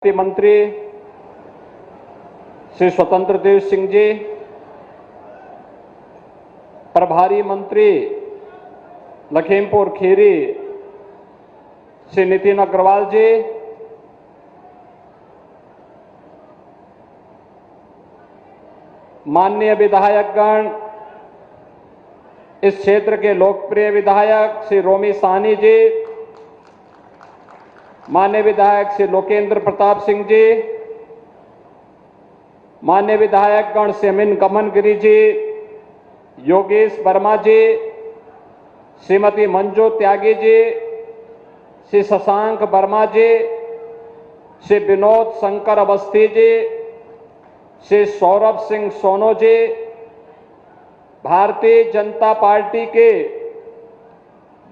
मंत्री श्री स्वतंत्र देव सिंह जी, प्रभारी मंत्री लखीमपुर खीरी श्री नितिन अग्रवाल जी, माननीय विधायकगण, इस क्षेत्र के लोकप्रिय विधायक श्री रोमी साहनी जी, माननीय विधायक श्री लोकेंद्र प्रताप सिंह जी, माननीय विधायकगण श्री अमिन गमन गिरी जी, योगेश वर्मा जी, श्रीमती मंजू त्यागी जी, श्री शशांक वर्मा जी, श्री विनोद शंकर अवस्थी जी, श्री सौरभ सिंह सोनो जी, भारतीय जनता पार्टी के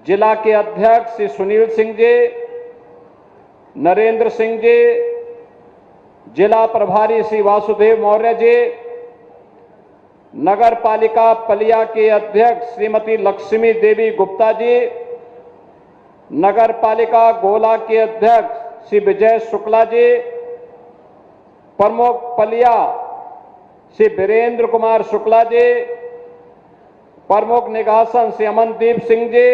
जिला के अध्यक्ष श्री सुनील सिंह जी, नरेंद्र सिंह जी, जिला प्रभारी श्री वासुदेव मौर्य जी, नगर पालिका पलिया के अध्यक्ष श्रीमती लक्ष्मी देवी गुप्ता जी, नगर पालिका गोला के अध्यक्ष श्री विजय शुक्ला जी, प्रमुख पलिया श्री वीरेंद्र कुमार शुक्ला जी, प्रमुख निगासन श्री अमनदीप सिंह जी,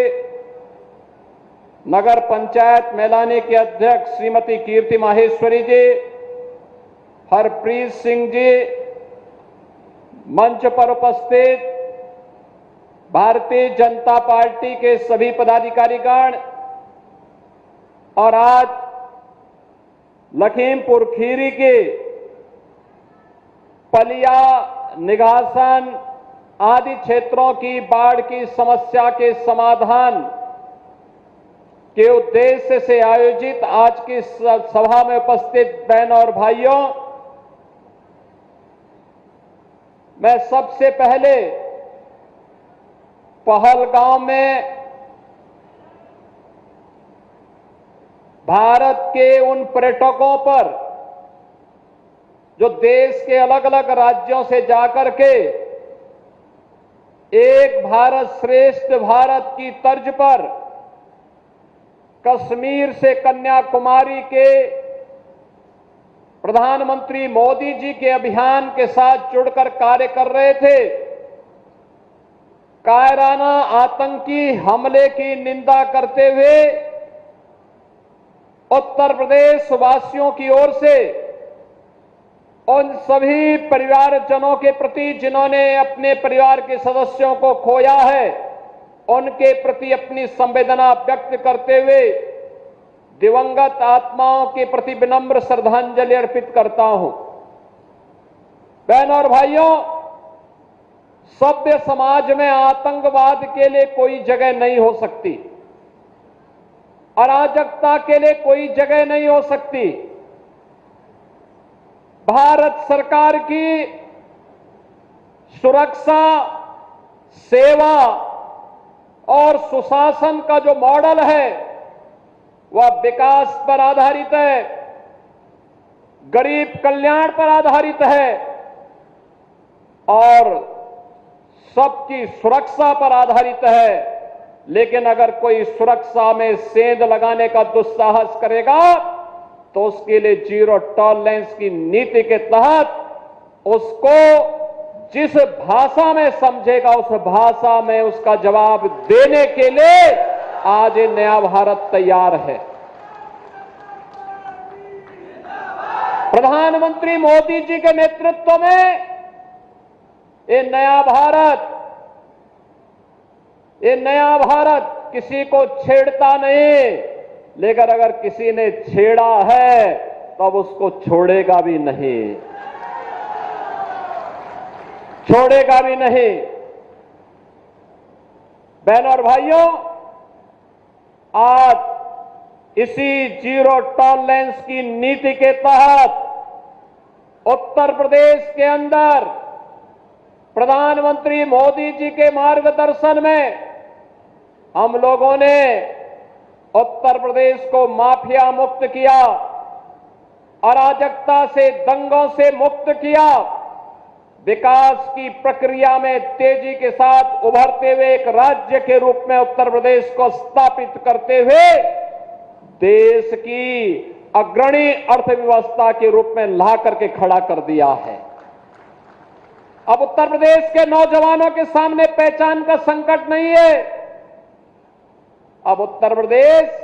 नगर पंचायत मैलानी के अध्यक्ष श्रीमती कीर्ति माहेश्वरी जी, हरप्रीत सिंह जी, मंच पर उपस्थित भारतीय जनता पार्टी के सभी पदाधिकारीगण और आज लखीमपुर खीरी के पलिया, निगासन आदि क्षेत्रों की बाढ़ की समस्या के समाधान के उद्देश्य से आयोजित आज की सभा में उपस्थित बहनों और भाइयों, मैं सबसे पहले पहलगांव में भारत के उन पर्यटकों पर जो देश के अलग अलग राज्यों से जाकर के एक भारत श्रेष्ठ भारत की तर्ज पर कश्मीर से कन्याकुमारी के प्रधानमंत्री मोदी जी के अभियान के साथ जुड़कर कार्य कर रहे थे, कायराना आतंकी हमले की निंदा करते हुए उत्तर प्रदेश वासियों की ओर से उन सभी परिवारजनों के प्रति जिन्होंने अपने परिवार के सदस्यों को खोया है, उनके प्रति अपनी संवेदना व्यक्त करते हुए दिवंगत आत्माओं के प्रति विनम्र श्रद्धांजलि अर्पित करता हूं। बहनों और भाइयों, सभ्य समाज में आतंकवाद के लिए कोई जगह नहीं हो सकती, अराजकता के लिए कोई जगह नहीं हो सकती। भारत सरकार की सुरक्षा, सेवा और सुशासन का जो मॉडल है वह विकास पर आधारित है, गरीब कल्याण पर आधारित है और सबकी सुरक्षा पर आधारित है। लेकिन अगर कोई सुरक्षा में सेंध लगाने का दुस्साहस करेगा तो उसके लिए जीरो टॉलरेंस की नीति के तहत उसको जिस भाषा में समझेगा उस भाषा में उसका जवाब देने के लिए आज ये नया भारत तैयार है। प्रधानमंत्री मोदी जी के नेतृत्व में ये नया भारत किसी को छेड़ता नहीं, लेकिन अगर किसी ने छेड़ा है तो अब उसको छोड़ेगा भी नहीं, छोड़ेगा भी नहीं। बहनों और भाइयों, आज इसी जीरो टॉलरेंस की नीति के तहत उत्तर प्रदेश के अंदर प्रधानमंत्री मोदी जी के मार्गदर्शन में हम लोगों ने उत्तर प्रदेश को माफिया मुक्त किया, अराजकता से, दंगों से मुक्त किया, विकास की प्रक्रिया में तेजी के साथ उभरते हुए एक राज्य के रूप में उत्तर प्रदेश को स्थापित करते हुए देश की अग्रणी अर्थव्यवस्था के रूप में ला करके खड़ा कर दिया है। अब उत्तर प्रदेश के नौजवानों के सामने पहचान का संकट नहीं है। अब उत्तर प्रदेश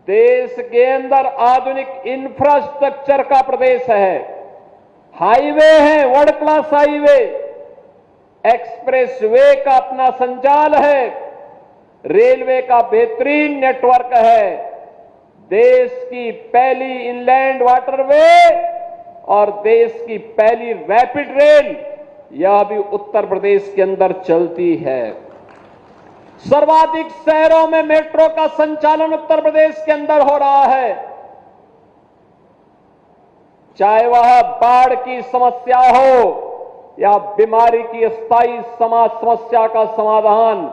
देश के अंदर आधुनिक इंफ्रास्ट्रक्चर का प्रदेश है। हाईवे है, world class highway, express way का अपना संजाल है, रेलवे का बेहतरीन नेटवर्क है, देश की पहली इनलैंड वाटरवे और देश की पहली रैपिड रेल यह भी उत्तर प्रदेश के अंदर चलती है। सर्वाधिक शहरों में मेट्रो का संचालन उत्तर प्रदेश के अंदर हो रहा है। चाहे वह बाढ़ की समस्या हो या बीमारी की स्थायी समस्या का समाधान,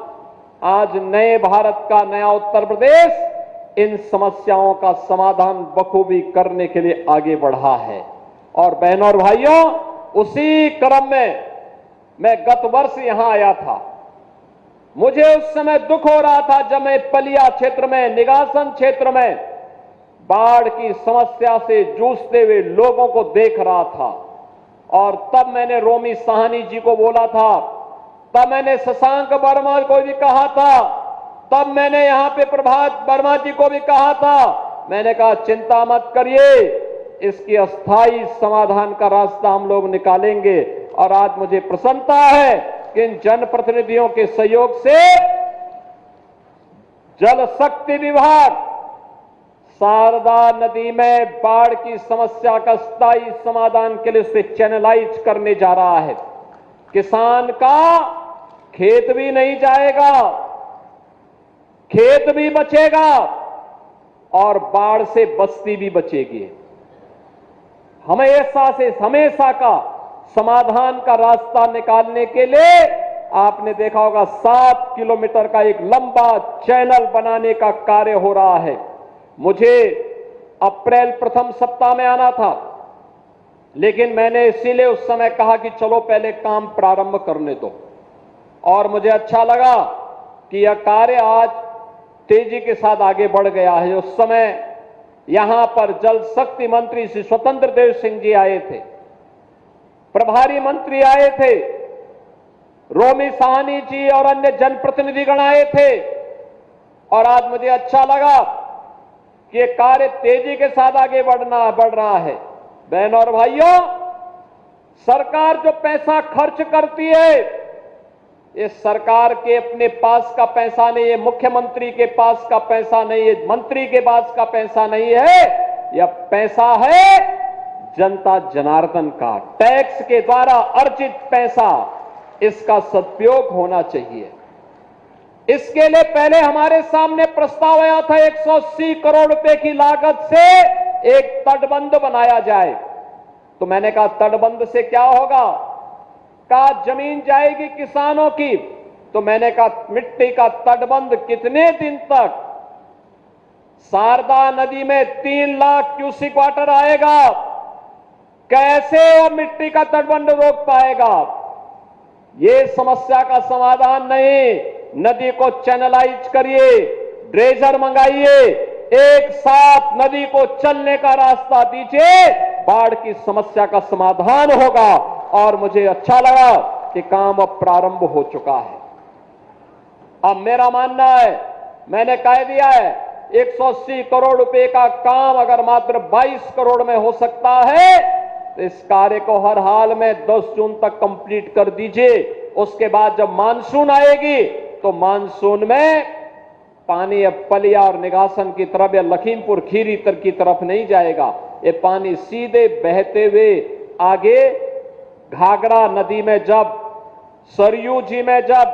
आज नए भारत का नया उत्तर प्रदेश इन समस्याओं का समाधान बखूबी करने के लिए आगे बढ़ा है। और बहनों और भाइयों, उसी क्रम में मैं गत वर्ष यहां आया था। मुझे उस समय दुख हो रहा था जब मैं पलिया क्षेत्र में, निगासन क्षेत्र में बाढ़ की समस्या से जूझते हुए लोगों को देख रहा था। और तब मैंने रोमी साहनी जी को बोला था, तब मैंने शशांक वर्मा को भी कहा था, तब मैंने यहां पे प्रभात वर्मा जी को भी कहा था। मैंने कहा चिंता मत करिए, इसकी अस्थायी समाधान का रास्ता हम लोग निकालेंगे। और आज मुझे प्रसन्नता है कि इन जनप्रतिनिधियों के सहयोग से जल शक्ति विभाग शारदा नदी में बाढ़ की समस्या का स्थायी समाधान के लिए उसे चैनलाइज करने जा रहा है। किसान का खेत भी नहीं जाएगा, खेत भी बचेगा और बाढ़ से बस्ती भी बचेगी। हमेशा का समाधान का रास्ता निकालने के लिए आपने देखा होगा 7 किलोमीटर का एक लंबा चैनल बनाने का कार्य हो रहा है। मुझे अप्रैल प्रथम सप्ताह में आना था, लेकिन मैंने इसीलिए उस समय कहा कि चलो पहले काम प्रारंभ करने दो। और मुझे अच्छा लगा कि यह कार्य आज तेजी के साथ आगे बढ़ गया है। उस समय यहां पर जल शक्ति मंत्री श्री स्वतंत्र देव सिंह जी आए थे, प्रभारी मंत्री आए थे, रोमी साहनी जी और अन्य जनप्रतिनिधिगण आए थे। और आज मुझे अच्छा लगा कि ये कार्य तेजी के साथ आगे बढ़ रहा है। बहनों और भाइयों, सरकार जो पैसा खर्च करती है, ये सरकार के अपने पास का पैसा नहीं है, मुख्यमंत्री के पास का पैसा नहीं है, मंत्री के पास का पैसा नहीं है। यह पैसा है जनता जनार्दन का, टैक्स के द्वारा अर्जित पैसा। इसका सदुपयोग होना चाहिए। इसके लिए पहले हमारे सामने प्रस्ताव आया था 180 करोड़ रुपए की लागत से एक तटबंध बनाया जाए। तो मैंने कहा तटबंध से क्या होगा? कहा जमीन जाएगी किसानों की। तो मैंने कहा मिट्टी का तटबंध कितने दिन तक? शारदा नदी में 3 लाख क्यूसिक वाटर आएगा, कैसे वो मिट्टी का तटबंध रोक पाएगा? ये समस्या का समाधान नहीं। नदी को चैनलाइज करिए, ड्रेजर मंगाइए, एक साथ नदी को चलने का रास्ता दीजिए, बाढ़ की समस्या का समाधान होगा। और मुझे अच्छा लगा कि काम अब प्रारंभ हो चुका है। अब मेरा मानना है, मैंने कह दिया है 180 करोड़ रुपए का काम अगर मात्र 22 करोड़ में हो सकता है तो इस कार्य को हर हाल में 10 जून तक कंप्लीट कर दीजिए। उसके बाद जब मानसून आएगी तो मानसून में पानी अब पलिया और निगासन की तरफ या लखीमपुर खीरी की तरफ नहीं जाएगा। ये पानी सीधे बहते हुए आगे घाघरा नदी में, जब सरयू जी में, जब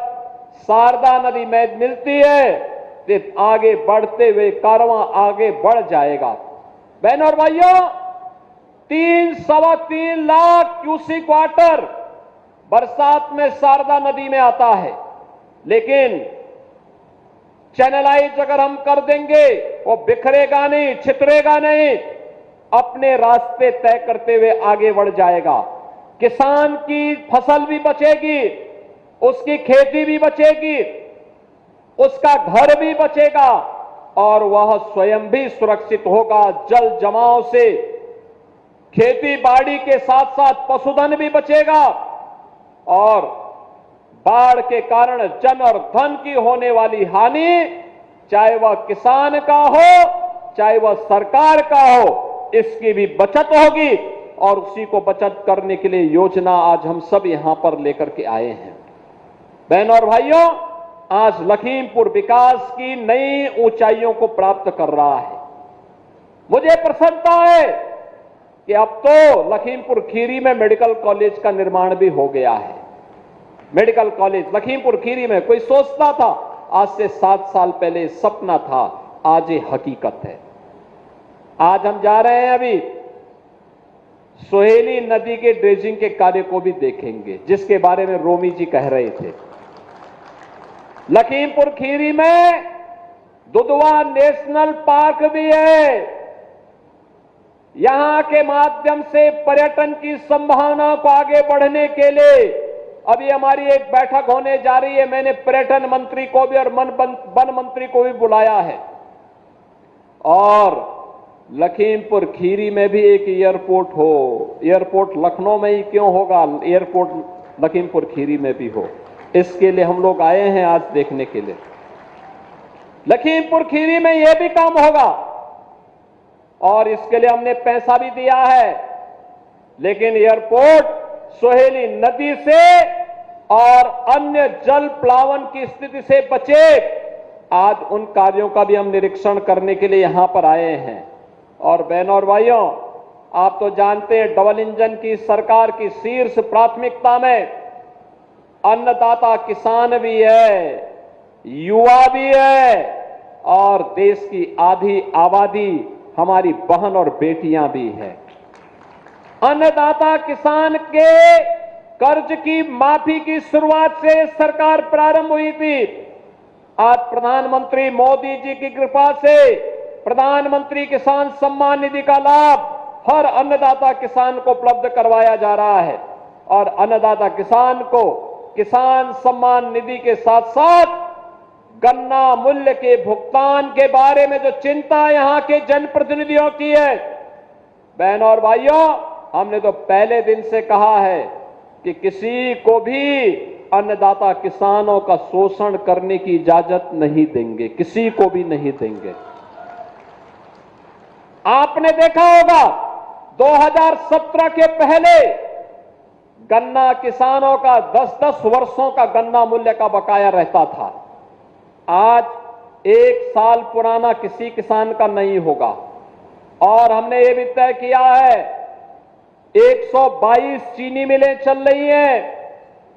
शारदा नदी में मिलती है तो आगे बढ़ते हुए कारवां आगे बढ़ जाएगा। बहनों और भाइयों, 3-3.25 लाख क्यूसिक वाटर बरसात में शारदा नदी में आता है, लेकिन चैनलाइज अगर हम कर देंगे वो बिखरेगा नहीं, छितरेगा नहीं, अपने रास्ते तय करते हुए आगे बढ़ जाएगा। किसान की फसल भी बचेगी, उसकी खेती भी बचेगी, उसका घर भी बचेगा, और वह स्वयं भी सुरक्षित होगा। जल जमाव से खेती बाड़ी के साथ साथ पशुधन भी बचेगा और बाढ़ के कारण जन और धन की होने वाली हानि, चाहे वह किसान का हो चाहे वह सरकार का हो, इसकी भी बचत होगी और उसी को बचत करने के लिए योजना आज हम सब यहां पर लेकर के आए हैं। बहनों और भाइयों, आज लखीमपुर विकास की नई ऊंचाइयों को प्राप्त कर रहा है। मुझे प्रसन्नता है कि अब तो लखीमपुर खीरी में मेडिकल कॉलेज का निर्माण भी हो गया है। मेडिकल कॉलेज लखीमपुर खीरी में, कोई सोचता था आज से 7 साल पहले सपना था, आज ये हकीकत है। आज हम जा रहे हैं, अभी सोहेली नदी के ड्रेजिंग के कार्य को भी देखेंगे, जिसके बारे में रोमी जी कह रहे थे। लखीमपुर खीरी में दुधवा नेशनल पार्क भी है। यहां के माध्यम से पर्यटन की संभावना को आगे बढ़ने के लिए अभी हमारी एक बैठक होने जा रही है। मैंने पर्यटन मंत्री को भी और वन मंत्री को भी बुलाया है। और लखीमपुर खीरी में भी एक एयरपोर्ट हो। एयरपोर्ट लखनऊ में ही क्यों होगा, एयरपोर्ट लखीमपुर खीरी में भी हो। इसके लिए हम लोग आए हैं आज देखने के लिए। लखीमपुर खीरी में यह भी काम होगा और इसके लिए हमने पैसा भी दिया है। लेकिन एयरपोर्ट सोहेली नदी से और अन्य जल प्लावन की स्थिति से बचे, आज उन कार्यों का भी हम निरीक्षण करने के लिए यहां पर आए हैं। और बहनों और भाइयों, आप तो जानते हैं डबल इंजन की सरकार की शीर्ष प्राथमिकता में अन्नदाता किसान भी है, युवा भी है और देश की आधी आबादी हमारी बहन और बेटियां भी है। अन्नदाता किसान के कर्ज की माफी की शुरुआत से सरकार प्रारंभ हुई थी। आज प्रधानमंत्री मोदी जी की कृपा से प्रधानमंत्री किसान सम्मान निधि का लाभ हर अन्नदाता किसान को उपलब्ध करवाया जा रहा है। और अन्नदाता किसान को किसान सम्मान निधि के साथ साथ गन्ना मूल्य के भुगतान के बारे में जो चिंता यहां के जनप्रतिनिधियों की है, बहनों और भाइयों, हमने तो पहले दिन से कहा है कि किसी को भी अन्नदाता किसानों का शोषण करने की इजाजत नहीं देंगे, किसी को भी नहीं देंगे। आपने देखा होगा 2017 के पहले गन्ना किसानों का 10-10 वर्षों का गन्ना मूल्य का बकाया रहता था। आज 1 साल पुराना किसी किसान का नहीं होगा। और हमने ये भी तय किया है 122 चीनी मिलें चल रही हैं।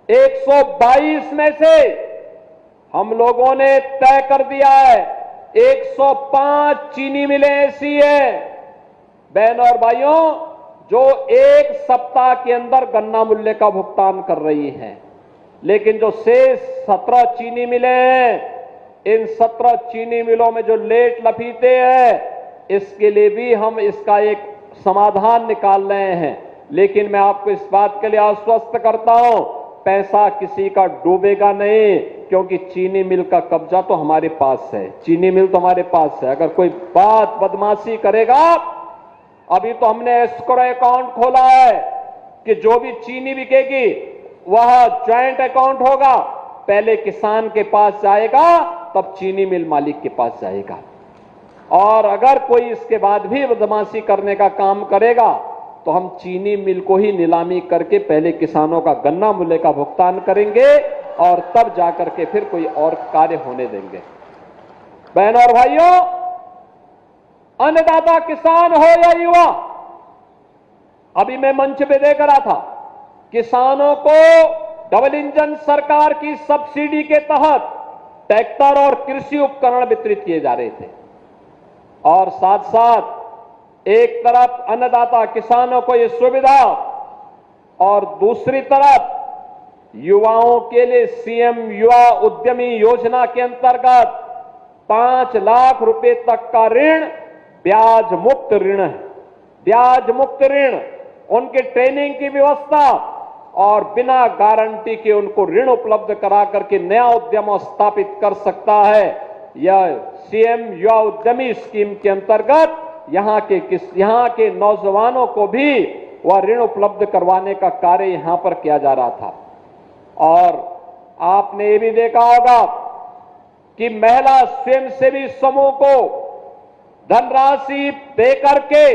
122 में से हम लोगों ने तय कर दिया है 105 चीनी मिलें ऐसी है, बहनों और भाइयों, जो 1 सप्ताह के अंदर गन्ना मूल्य का भुगतान कर रही हैं। लेकिन जो शेष 17 चीनी मिलें हैं, इन 17 चीनी मिलों में जो लेट लफीते हैं, इसके लिए भी हम इसका एक समाधान निकाल रहे हैं। लेकिन मैं आपको इस बात के लिए आश्वस्त करता हूं, पैसा किसी का डूबेगा नहीं, क्योंकि चीनी मिल का कब्जा तो हमारे पास है। चीनी मिल तो हमारे पास है। अगर कोई बात बदमाशी करेगा, अभी तो हमने एस्क्रो अकाउंट खोला है कि जो भी चीनी बिकेगी वह ज्वाइंट अकाउंट होगा। पहले किसान के पास जाएगा, तब चीनी मिल मालिक के पास जाएगा। और अगर कोई इसके बाद भी बदमाशी करने का काम करेगा, तो हम चीनी मिल को ही नीलामी करके पहले किसानों का गन्ना मूल्य का भुगतान करेंगे और तब जाकर के फिर कोई और कार्य होने देंगे। बहनों और भाइयों, अन्नदाता किसान हो या युवा, अभी मैं मंच पे देख रहा था, किसानों को डबल इंजन सरकार की सब्सिडी के तहत ट्रैक्टर और कृषि उपकरण वितरित किए जा रहे थे। और साथ साथ एक तरफ अन्नदाता किसानों को यह सुविधा और दूसरी तरफ युवाओं के लिए सीएम युवा उद्यमी योजना के अंतर्गत 5 लाख रुपए तक का ऋण, ब्याज मुक्त ऋण है। ब्याज मुक्त ऋण, उनके ट्रेनिंग की व्यवस्था और बिना गारंटी के उनको ऋण उपलब्ध करा करके नया उद्यम स्थापित कर सकता है। यह सीएम युवा उद्यमी स्कीम के अंतर्गत यहाँ के नौजवानों को भी वह ऋण उपलब्ध करवाने का कार्य यहाँ पर किया जा रहा था। और आपने ये भी देखा होगा कि महिला स्वयंसेवी समूह को धनराशि देकर के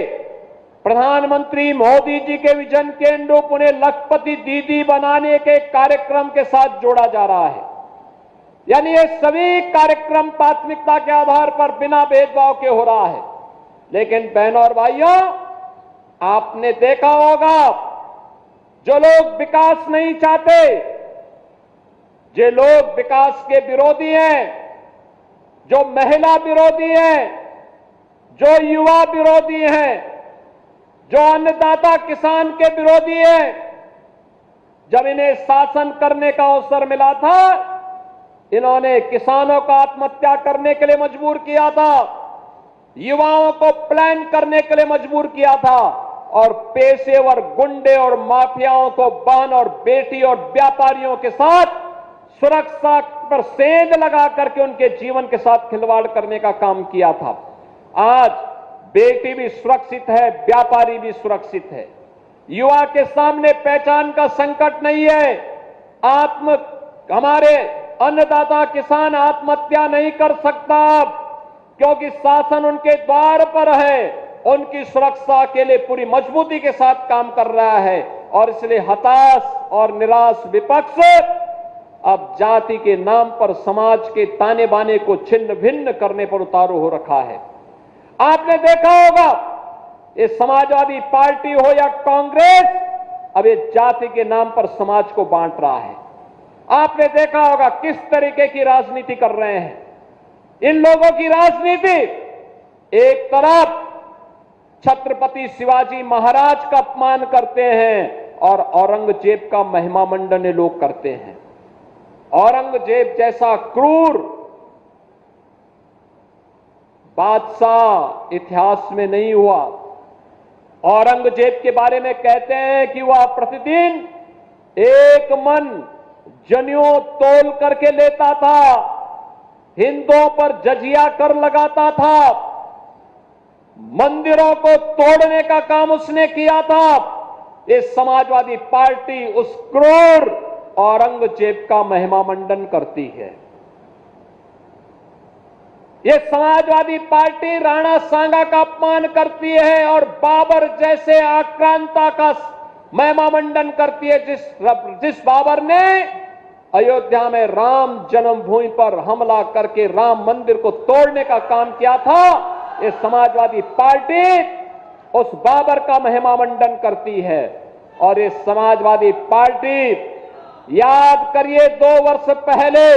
प्रधानमंत्री मोदी जी के विजन के अनुरूप उन्हें लखपति दीदी बनाने के कार्यक्रम के साथ जोड़ा जा रहा है। यानी ये सभी कार्यक्रम प्राथमिकता के आधार पर बिना भेदभाव के हो रहा है। लेकिन बहनों और भाइयों, आपने देखा होगा जो लोग विकास नहीं चाहते, जो लोग विकास के विरोधी हैं, जो महिला विरोधी हैं, जो युवा विरोधी हैं, जो अन्नदाता किसान के विरोधी हैं, जब इन्हें शासन करने का अवसर मिला था, इन्होंने किसानों को आत्महत्या करने के लिए मजबूर किया था, युवाओं को प्लान करने के लिए मजबूर किया था और पेशेवर गुंडे और माफियाओं को बहन और बेटी और व्यापारियों के साथ सुरक्षा पर सेंध लगा करके उनके जीवन के साथ खिलवाड़ करने का काम किया था। आज बेटी भी सुरक्षित है, व्यापारी भी सुरक्षित है। युवा के सामने पहचान का संकट नहीं है। हमारे अन्नदाता किसान आत्महत्या नहीं कर सकता क्योंकि शासन उनके द्वार पर है, उनकी सुरक्षा के लिए पूरी मजबूती के साथ काम कर रहा है। और इसलिए हताश और निराश विपक्ष अब जाति के नाम पर समाज के ताने बाने को छिन्न भिन्न करने पर उतारू हो रखा है। आपने देखा होगा ये समाजवादी पार्टी हो या कांग्रेस, अब ये जाति के नाम पर समाज को बांट रहा है। आपने देखा होगा किस तरीके की राजनीति कर रहे हैं। इन लोगों की राजनीति, एक तरफ छत्रपति शिवाजी महाराज का अपमान करते हैं और औरंगजेब का महिमा मंडन ये लोग करते हैं। औरंगजेब जैसा क्रूर बादशाह इतिहास में नहीं हुआ। औरंगजेब के बारे में कहते हैं कि वह प्रतिदिन एक मन जनेऊ तोल करके लेता था, हिंदुओं पर जजिया कर लगाता था, मंदिरों को तोड़ने का काम उसने किया था। ये समाजवादी पार्टी उस क्रूर औरंगजेब का महिमा मंडन करती है। ये समाजवादी पार्टी राणा सांगा का अपमान करती है और बाबर जैसे आक्रांता का महिमा मंडन करती है। जिस बाबर ने अयोध्या में राम जन्मभूमि पर हमला करके राम मंदिर को तोड़ने का काम किया था, ये समाजवादी पार्टी उस बाबर का महिमा मंडन करती है। और ये समाजवादी पार्टी, याद करिए 2 वर्ष पहले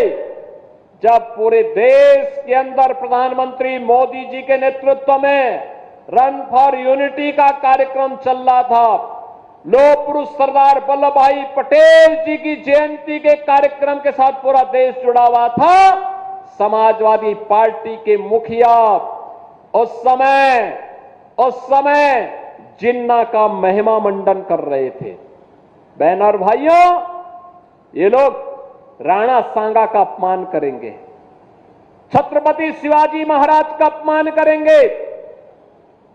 जब पूरे देश के अंदर प्रधानमंत्री मोदी जी के नेतृत्व में रन फॉर यूनिटी का कार्यक्रम चल रहा था, लौह पुरुष सरदार वल्लभ भाई पटेल जी की जयंती के कार्यक्रम के साथ पूरा देश जुड़ा हुआ था। समाजवादी पार्टी के मुखिया उस समय जिन्ना का महिमा मंडन कर रहे थे। बहन और भाइयों, ये लोग राणा सांगा का अपमान करेंगे, छत्रपति शिवाजी महाराज का अपमान करेंगे,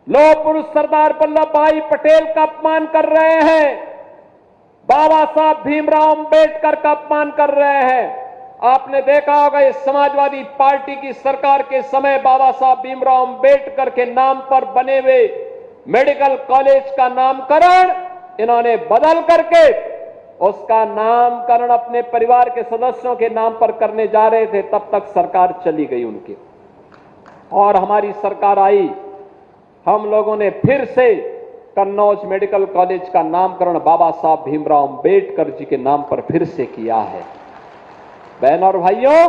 लौह पुरुष सरदार वल्लभ भाई पटेल का अपमान कर रहे हैं, बाबा साहब भीमराव अंबेडकर का अपमान कर रहे हैं। आपने देखा होगा इस समाजवादी पार्टी की सरकार के समय बाबा साहब भीमराव अंबेडकर के नाम पर बने हुए मेडिकल कॉलेज का नामकरण इन्होंने बदल करके उसका नामकरण अपने परिवार के सदस्यों के नाम पर करने जा रहे थे। तब तक सरकार चली गई उनकी और हमारी सरकार आई। हम लोगों ने फिर से कन्नौज मेडिकल कॉलेज का नामकरण बाबा साहब भीमराव अंबेडकर जी के नाम पर फिर से किया है। बहन और भाइयों,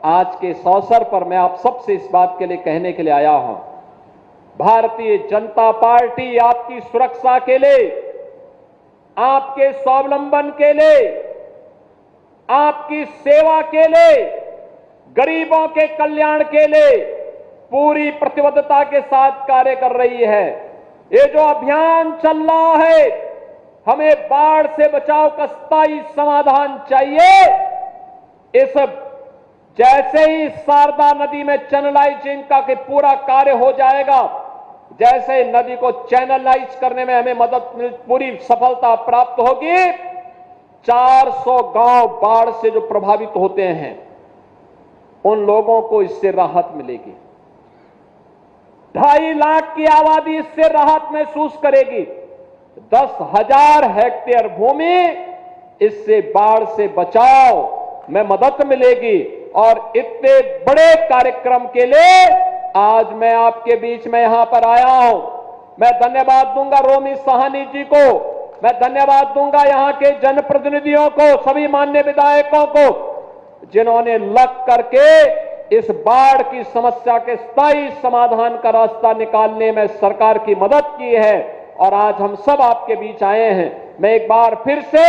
आज के इस अवसर पर मैं आप सबसे इस बात के लिए कहने के लिए आया हूं, भारतीय जनता पार्टी आपकी सुरक्षा के लिए, आपके स्वावलंबन के लिए, आपकी सेवा के लिए, गरीबों के कल्याण के लिए पूरी प्रतिबद्धता के साथ कार्य कर रही है। ये जो अभियान चल रहा है, हमें बाढ़ से बचाव का स्थायी समाधान चाहिए। इस जैसे ही शारदा नदी में चैनलाइजिंग का के पूरा कार्य हो जाएगा, जैसे नदी को चैनलाइज करने में हमें पूरी सफलता प्राप्त होगी, 400 गांव बाढ़ से जो प्रभावित होते हैं उन लोगों को इससे राहत मिलेगी। 2.5 लाख की आबादी इससे राहत महसूस करेगी। 10,000 हेक्टेयर भूमि इससे बाढ़ से बचाव में मदद मिलेगी। और इतने बड़े कार्यक्रम के लिए आज मैं आपके बीच में यहां पर आया हूं। मैं धन्यवाद दूंगा रोमी साहनी जी को, मैं धन्यवाद दूंगा यहां के जनप्रतिनिधियों को, सभी माननीय विधायकों को, जिन्होंने लग करके इस बाढ़ की समस्या के स्थायी समाधान का रास्ता निकालने में सरकार की मदद की है। और आज हम सब आपके बीच आए हैं। मैं एक बार फिर से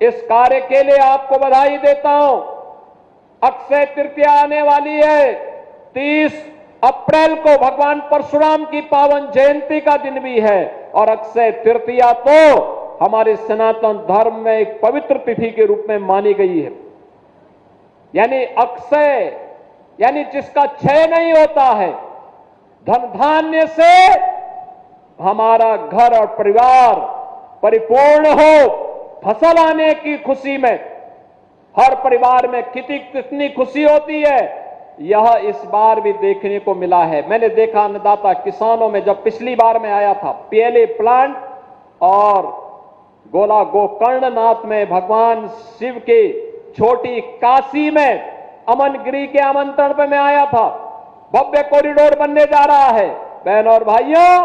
इस कार्य के लिए आपको बधाई देता हूं। अक्षय तृतीया आने वाली है। 30 अप्रैल को भगवान परशुराम की पावन जयंती का दिन भी है। और अक्षय तृतीया तो हमारे सनातन धर्म में एक पवित्र तिथि के रूप में मानी गई है। यानी अक्षय यानी जिसका क्षय नहीं होता है। धन धान्य से हमारा घर और परिवार परिपूर्ण हो, फसल आने की खुशी में हर परिवार में कितनी खुशी होती है, यह इस बार भी देखने को मिला है। मैंने देखा अन्नदाता किसानों में, जब पिछली बार मैं आया था पीएलए प्लांट और गोला गोकर्णनाथ में भगवान शिव के छोटी काशी में अमनगिरी के आमंत्रण पर मैं आया था। भव्य कॉरिडोर बनने जा रहा है। बहनों और भाइयों,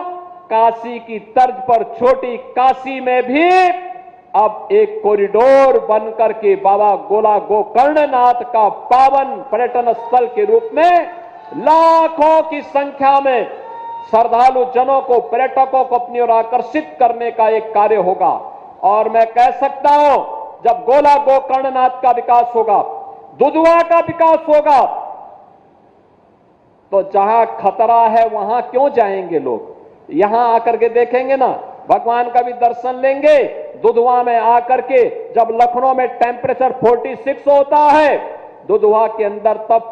काशी की तर्ज पर छोटी काशी में भी अब एक कॉरिडोर बनकर के बाबा गोला गोकर्णनाथ का पावन पर्यटन स्थल के रूप में लाखों की संख्या में श्रद्धालु जनों को, पर्यटकों को अपनी ओर आकर्षित करने का एक कार्य होगा। और मैं कह सकता हूं, जब गोला गोकर्णनाथ का विकास होगा, दुधवा का विकास होगा, तो जहां खतरा है वहां क्यों जाएंगे लोग? यहां आकर के देखेंगे ना, भगवान का भी दर्शन लेंगे। दुधवा में आकर के जब लखनऊ में टेम्परेचर 46 होता है, दुधवा के अंदर तब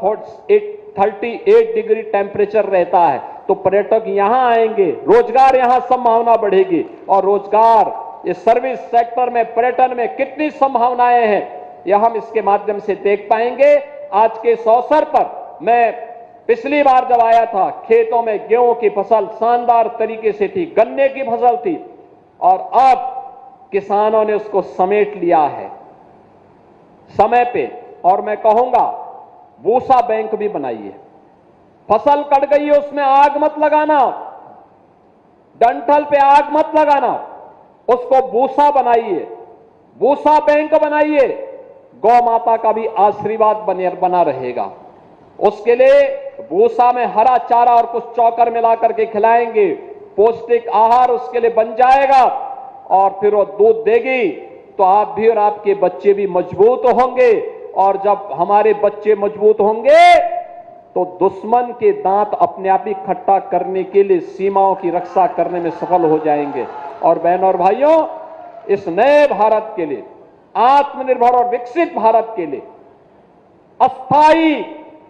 38 डिग्री टेम्परेचर रहता है। तो पर्यटक यहां आएंगे, रोजगार यहां संभावना बढ़ेगी। और रोजगार, इस सर्विस सेक्टर में, पर्यटन में कितनी संभावनाएं हैं, यह हम इसके माध्यम से देख पाएंगे। आज के इस अवसर पर मैं पिछली बार जब आया था, खेतों में गेहूं की फसल शानदार तरीके से थी, गन्ने की फसल थी, और अब किसानों ने उसको समेट लिया है समय पे। और मैं कहूंगा भूसा बैंक भी बनाइए। फसल कट गई है, उसमें आग मत लगाना, डंठल पे आग मत लगाना, उसको भूसा बनाइए, भूसा बैंक बनाइए। गौ माता का भी आशीर्वाद बना रहेगा। उसके लिए भूसा में हरा चारा और कुछ चौकर मिलाकर के खिलाएंगे, पौष्टिक आहार उसके लिए बन जाएगा। और फिर वो दूध देगी तो आप भी और आपके बच्चे भी मजबूत होंगे। और जब हमारे बच्चे मजबूत होंगे तो दुश्मन के दांत अपने आप ही खट्टा करने के लिए सीमाओं की रक्षा करने में सफल हो जाएंगे। और बहनों और भाइयों, इस नए भारत के लिए, आत्मनिर्भर और विकसित भारत के लिए अस्थायी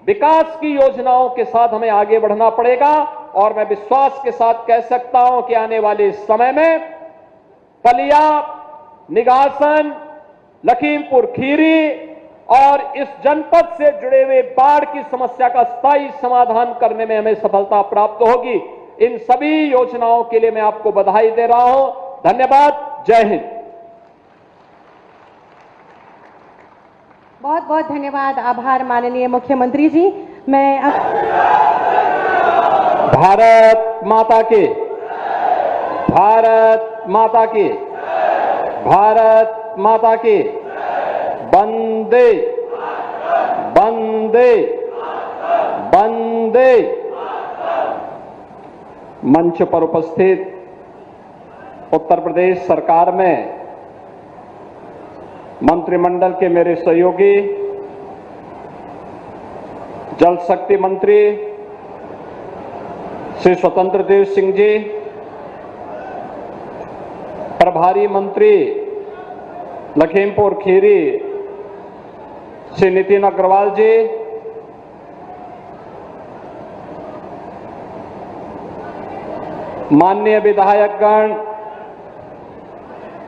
विकास की योजनाओं के साथ हमें आगे बढ़ना पड़ेगा। और मैं विश्वास के साथ कह सकता हूं कि आने वाले इस समय में पलिया, निगासन, लखीमपुर खीरी और इस जनपद से जुड़े हुए बाढ़ की समस्या का स्थायी समाधान करने में हमें सफलता प्राप्त होगी। इन सभी योजनाओं के लिए मैं आपको बधाई दे रहा हूं। धन्यवाद। जय हिंद। बहुत बहुत धन्यवाद, आभार माननीय मुख्यमंत्री जी। मैं भारत माता के, भारत माता के, भारत माता के, वंदे वंदे वंदे। मंच पर उपस्थित उत्तर प्रदेश सरकार में मंत्रिमंडल के मेरे सहयोगी, जल शक्ति मंत्री श्री स्वतंत्र देव सिंह जी, प्रभारी मंत्री लखीमपुर खीरी श्री नितिन अग्रवाल जी, माननीय विधायकगण,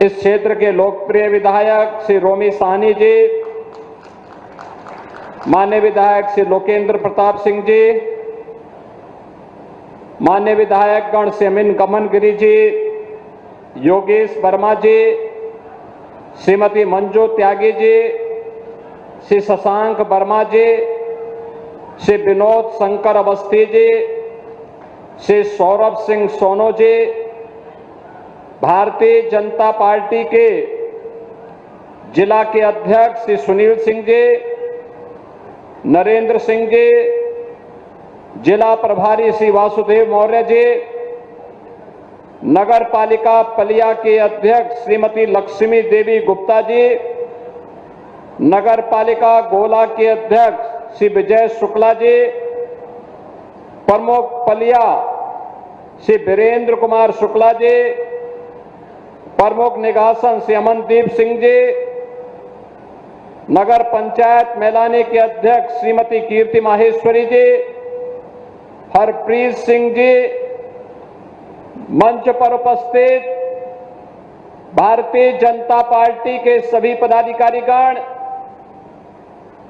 इस क्षेत्र के लोकप्रिय विधायक श्री रोमी साहनी जी, माननीय विधायक श्री लोकेंद्र प्रताप सिंह जी, माननीय विधायकगण श्री अमिन गमन गिरी जी, योगेश वर्मा जी, श्रीमती मंजू त्यागी जी, श्री शशांक वर्मा जी, श्री विनोद शंकर अवस्थी जी, श्री सौरभ सिंह सोनो जी, भारतीय जनता पार्टी के जिला के अध्यक्ष श्री सुनील सिंह जी, नरेंद्र सिंह जी, जिला प्रभारी श्री वासुदेव मौर्य जी, नगर पालिका पलिया के अध्यक्ष श्रीमती लक्ष्मी देवी गुप्ता जी, नगर पालिका गोला के अध्यक्ष श्री विजय शुक्ला जी, प्रमुख पलिया श्री वीरेंद्र कुमार शुक्ला जी, प्रमुख निगासन श्री अमनदीप सिंह जी, नगर पंचायत मैलानी के अध्यक्ष श्रीमती कीर्ति माहेश्वरी जी, हरप्रीत सिंह जी, मंच पर उपस्थित भारतीय जनता पार्टी के सभी पदाधिकारीगण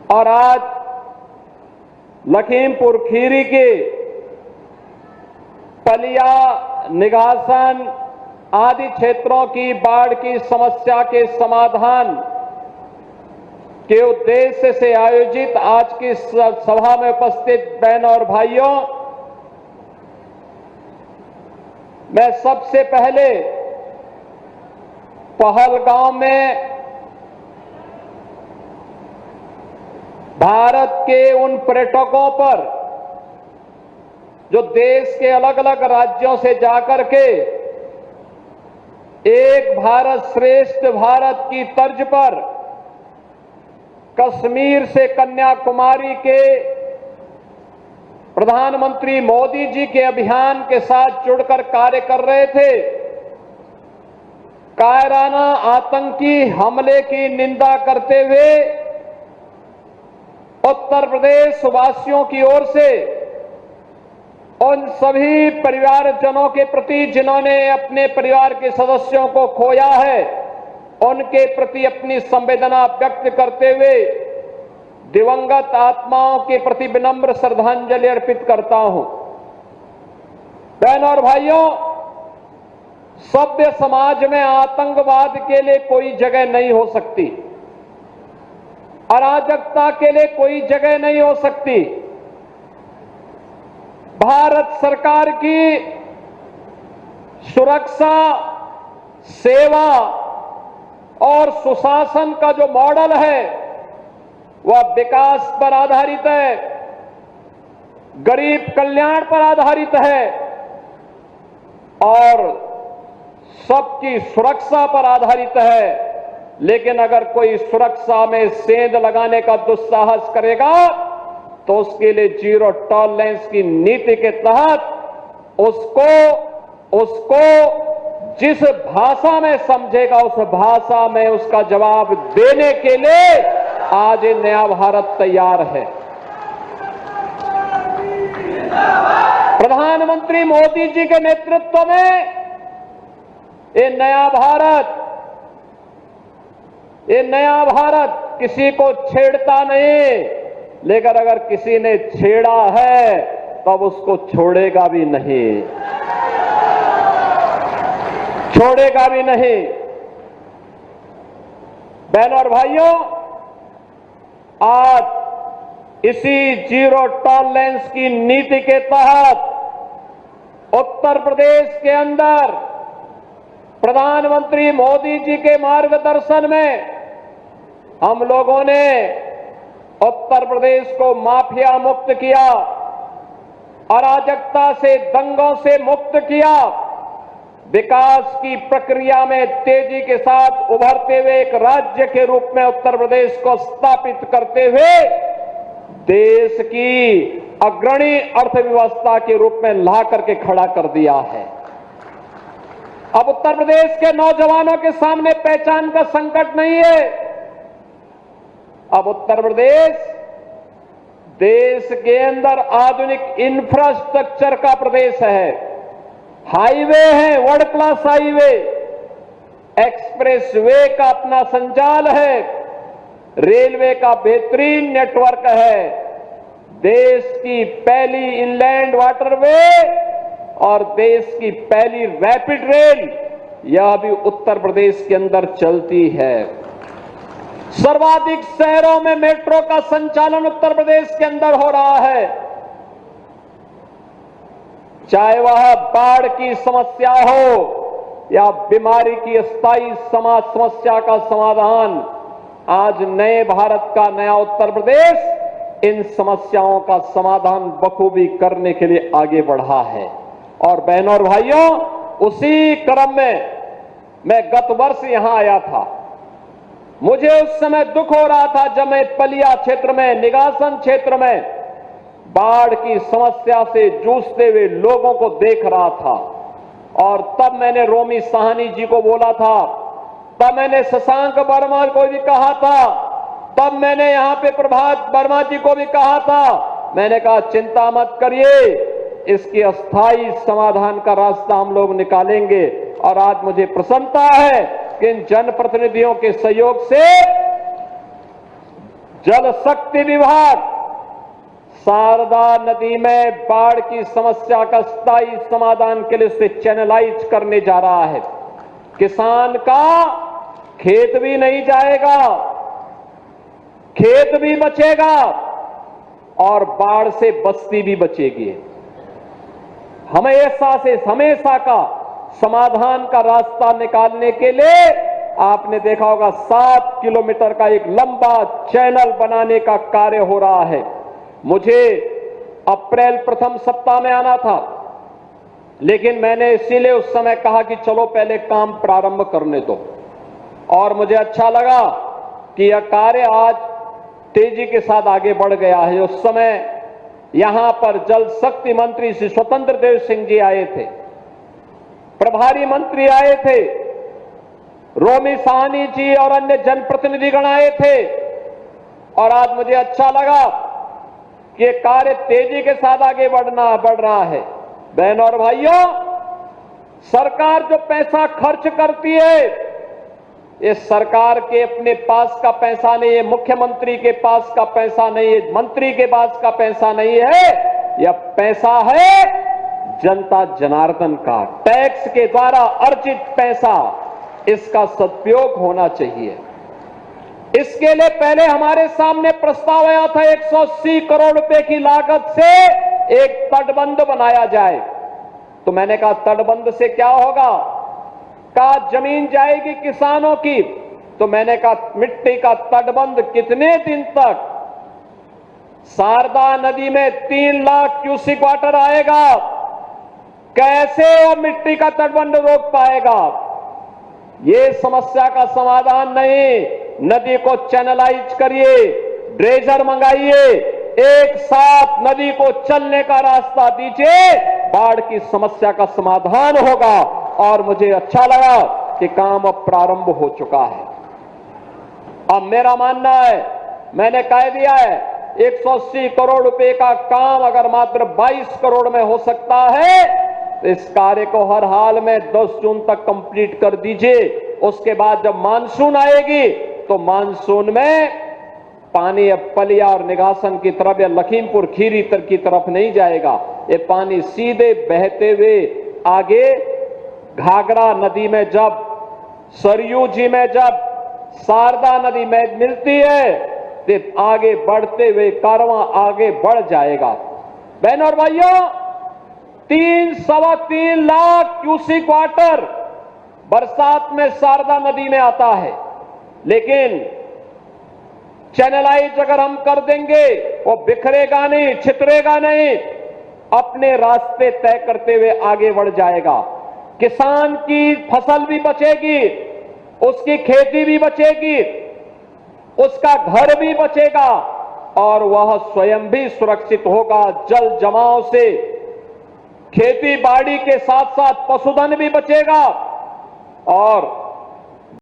और आज लखीमपुर खीरी के पलिया, निगासन आदि क्षेत्रों की बाढ़ की समस्या के समाधान के उद्देश्य से आयोजित आज की सभा में उपस्थित बहनों और भाइयों, मैं सबसे पहले पहलगांव में भारत के उन पर्यटकों पर जो देश के अलग अलग राज्यों से जाकर के एक भारत श्रेष्ठ भारत की तर्ज पर कश्मीर से कन्याकुमारी के प्रधानमंत्री मोदी जी के अभियान के साथ जुड़कर कार्य कर रहे थे, कायराना आतंकी हमले की निंदा करते हुए उत्तर प्रदेश वासियों की ओर से उन सभी परिवारजनों के प्रति जिन्होंने अपने परिवार के सदस्यों को खोया है, उनके प्रति अपनी संवेदना व्यक्त करते हुए दिवंगत आत्माओं के प्रति विनम्र श्रद्धांजलि अर्पित करता हूं। बहनों और भाइयों, सभ्य समाज में आतंकवाद के लिए कोई जगह नहीं हो सकती, अराजकता के लिए कोई जगह नहीं हो सकती। भारत सरकार की सुरक्षा, सेवा और सुशासन का जो मॉडल है वह विकास पर आधारित है, गरीब कल्याण पर आधारित है और सबकी सुरक्षा पर आधारित है। लेकिन अगर कोई सुरक्षा में सेंध लगाने का दुस्साहस करेगा तो उसके लिए जीरो टॉलरेंस की नीति के तहत उसको जिस भाषा में समझेगा उस भाषा में उसका जवाब देने के लिए आज ये नया भारत तैयार है। प्रधानमंत्री मोदी जी के नेतृत्व में ये नया भारत किसी को छेड़ता नहीं, लेकिन अगर किसी ने छेड़ा है तब उसको छोड़ेगा भी नहीं, छोड़ेगा भी नहीं। बहनों और भाइयों, आज इसी जीरो टॉलरेंस की नीति के तहत उत्तर प्रदेश के अंदर प्रधानमंत्री मोदी जी के मार्गदर्शन में हम लोगों ने उत्तर प्रदेश को माफिया मुक्त किया, अराजकता से, दंगों से मुक्त किया, विकास की प्रक्रिया में तेजी के साथ उभरते हुए एक राज्य के रूप में उत्तर प्रदेश को स्थापित करते हुए देश की अग्रणी अर्थव्यवस्था के रूप में ला करके खड़ा कर दिया है। अब उत्तर प्रदेश के नौजवानों के सामने पहचान का संकट नहीं है, अब उत्तर प्रदेश देश के अंदर आधुनिक इंफ्रास्ट्रक्चर का प्रदेश है। हाईवे है, वर्ल्ड क्लास हाईवे, एक्सप्रेसवे का अपना संजाल है, रेलवे का बेहतरीन नेटवर्क है, देश की पहली इनलैंड वाटरवे और देश की पहली रैपिड रेल यह भी उत्तर प्रदेश के अंदर चलती है। सर्वाधिक शहरों में मेट्रो का संचालन उत्तर प्रदेश के अंदर हो रहा है। चाहे वह बाढ़ की समस्या हो या बीमारी की अस्थायी समस्या का समाधान, आज नए भारत का नया उत्तर प्रदेश इन समस्याओं का समाधान बखूबी करने के लिए आगे बढ़ा है। और बहनों और भाइयों, उसी क्रम में मैं गत वर्ष यहां आया था। मुझे उस समय दुख हो रहा था जब मैं पलिया क्षेत्र में, निगासन क्षेत्र में बाढ़ की समस्या से जूझते हुए लोगों को देख रहा था। और तब मैंने रोमी साहनी जी को बोला था, तब मैंने शशांक वर्मा को भी कहा था, तब मैंने यहां पे प्रभात वर्मा जी को भी कहा था। मैंने कहा चिंता मत करिए, इसकी अस्थायी समाधान का रास्ता हम लोग निकालेंगे। और आज मुझे प्रसन्नता है कि इन जनप्रतिनिधियों के सहयोग से जल शक्ति विभाग शारदा नदी में बाढ़ की समस्या का स्थायी समाधान के लिए उसे चैनलाइज करने जा रहा है। किसान का खेत भी नहीं जाएगा, खेत भी बचेगा और बाढ़ से बस्ती भी बचेगी। हमेशा का समाधान का रास्ता निकालने के लिए आपने देखा होगा 7 किलोमीटर का एक लंबा चैनल बनाने का कार्य हो रहा है। मुझे अप्रैल प्रथम सप्ताह में आना था, लेकिन मैंने इसीलिए उस समय कहा कि चलो पहले काम प्रारंभ करने दो। और मुझे अच्छा लगा कि यह कार्य आज तेजी के साथ आगे बढ़ गया है। उस समय यहां पर जल शक्ति मंत्री श्री स्वतंत्र देव सिंह जी आए थे, प्रभारी मंत्री आए थे, रोमी साहनी जी और अन्य जनप्रतिनिधिगण आए थे। और आज मुझे अच्छा लगा कि कार्य तेजी के साथ आगे बढ़ रहा है। बहनों और भाइयों, सरकार जो पैसा खर्च करती है, ये सरकार के अपने पास का पैसा नहीं है, मुख्यमंत्री के पास का पैसा नहीं है, मंत्री के पास का पैसा नहीं है। यह पैसा है जनता जनार्दन का, टैक्स के द्वारा अर्जित पैसा, इसका सदुपयोग होना चाहिए। इसके लिए पहले हमारे सामने प्रस्ताव आया था 180 करोड़ रुपए की लागत से एक तटबंध बनाया जाए। तो मैंने कहा तटबंध से क्या होगा? कहा जमीन जाएगी किसानों की। तो मैंने कहा मिट्टी का तटबंध कितने दिन तक? शारदा नदी में 3 लाख क्यूसिक वाटर आएगा, कैसे वो मिट्टी का तटबंध रोक पाएगा? ये समस्या का समाधान नहीं। नदी को चैनलाइज करिए, ड्रेजर मंगाइए, एक साथ नदी को चलने का रास्ता दीजिए, बाढ़ की समस्या का समाधान होगा। और मुझे अच्छा लगा कि काम अब प्रारंभ हो चुका है। अब मेरा मानना है, मैंने कह दिया है 180 करोड़ रुपए का काम अगर मात्र 22 करोड़ में हो सकता है तो इस कार्य को हर हाल में 10 जून तक कंप्लीट कर दीजिए। उसके बाद जब मानसून आएगी तो मानसून में पानी अब पलिया और निगासन की तरफ या लखीमपुर खीरी की तरफ नहीं जाएगा। ये पानी सीधे बहते हुए आगे घाघरा नदी में, जब सरयू जी में, जब शारदा नदी में मिलती है तो आगे बढ़ते हुए कारवां आगे बढ़ जाएगा। बहनों और भाइयों, 3-3.25 लाख क्यूसिक वाटर बरसात में शारदा नदी में आता है, लेकिन चैनलाइज अगर हम कर देंगे वो बिखरेगा नहीं, छितरेगा नहीं, अपने रास्ते तय करते हुए आगे बढ़ जाएगा। किसान की फसल भी बचेगी, उसकी खेती भी बचेगी, उसका घर भी बचेगा और वह स्वयं भी सुरक्षित होगा। जल जमाव से खेती बाड़ी के साथ साथ पशुधन भी बचेगा और